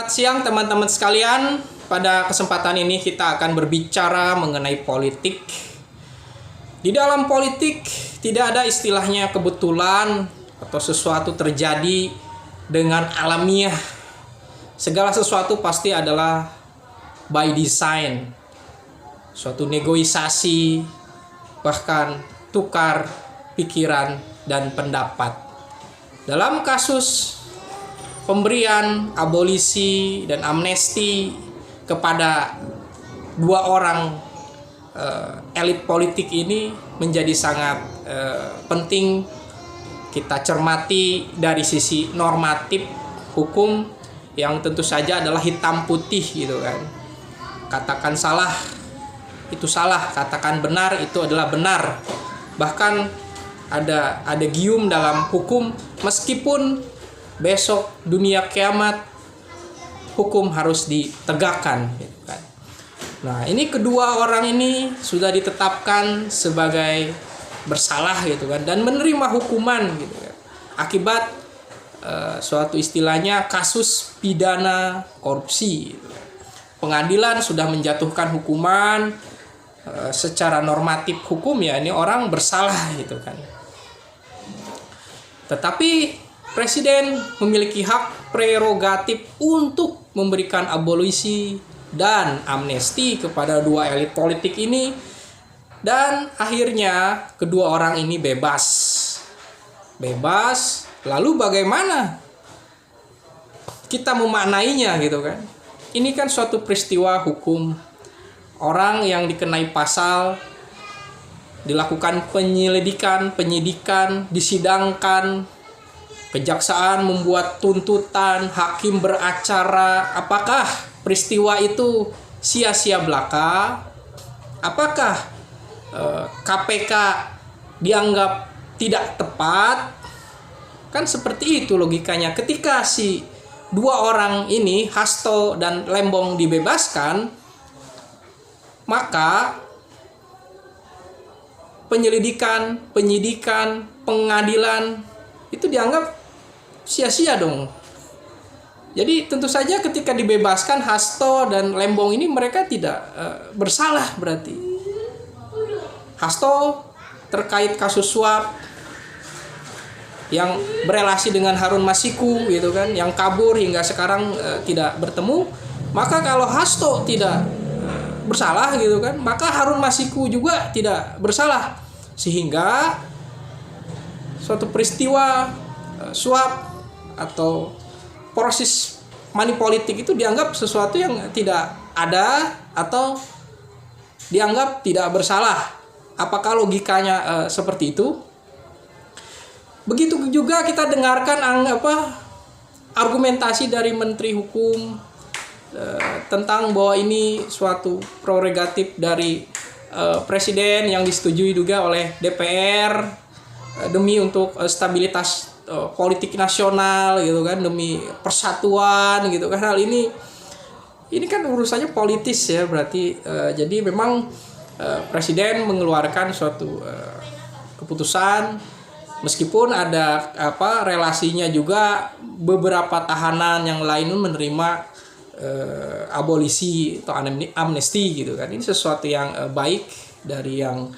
Selamat siang teman-teman sekalian. Pada kesempatan ini kita akan berbicara mengenai politik. Di dalam politik tidak ada istilahnya kebetulan atau sesuatu terjadi dengan alamiah. Segala sesuatu pasti adalah by design. Suatu negosiasi, bahkan tukar pikiran dan pendapat. Dalam kasus pemberian abolisi dan amnesti kepada dua orang elit politik ini menjadi sangat penting kita cermati dari sisi normatif hukum yang tentu saja adalah hitam putih gitu kan. Katakan salah itu salah, katakan benar itu adalah benar. Bahkan ada gium dalam hukum, meskipun besok dunia kiamat hukum harus ditegakkan gitu kan. Nah, ini kedua orang ini sudah ditetapkan sebagai bersalah gitu kan dan menerima hukuman gitu kan. Akibat suatu istilahnya kasus pidana korupsi gitu kan. Pengadilan sudah menjatuhkan hukuman secara normatif hukum, ya ini orang bersalah gitu kan. Tetapi Presiden memiliki hak prerogatif untuk memberikan abolisi dan amnesti kepada dua elit politik ini, dan akhirnya kedua orang ini bebas. Lalu bagaimana kita memaknainya gitu kan? Ini kan suatu peristiwa hukum. Orang yang dikenai pasal, dilakukan penyelidikan, penyidikan, disidangkan, kejaksaan membuat tuntutan, hakim beracara. Apakah peristiwa itu sia-sia belaka? Apakah KPK dianggap tidak tepat? Kan seperti itu logikanya. Ketika si dua orang ini, Hasto dan Lembong, dibebaskan, maka penyelidikan, penyidikan, pengadilan itu dianggap sia-sia dong. Jadi tentu saja ketika dibebaskan Hasto dan Lembong ini mereka tidak bersalah berarti. Hasto terkait kasus suap yang berelasi dengan Harun Masiku gitu kan, yang kabur hingga sekarang tidak bertemu. Maka kalau Hasto tidak bersalah gitu kan, maka Harun Masiku juga tidak bersalah, sehingga suatu peristiwa suap atau proses money politik itu dianggap sesuatu yang tidak ada atau dianggap tidak bersalah. Apakah logikanya seperti itu? Begitu juga kita dengarkan argumentasi dari Menteri Hukum tentang bahwa ini suatu prerogatif dari Presiden yang disetujui juga oleh DPR demi untuk stabilitas politik nasional gitu kan, demi persatuan gitu kan. Hal ini kan urusannya politis ya berarti. Jadi memang Presiden mengeluarkan suatu keputusan meskipun ada relasinya juga beberapa tahanan yang lain menerima abolisi atau amnesti gitu kan. Ini sesuatu yang baik dari yang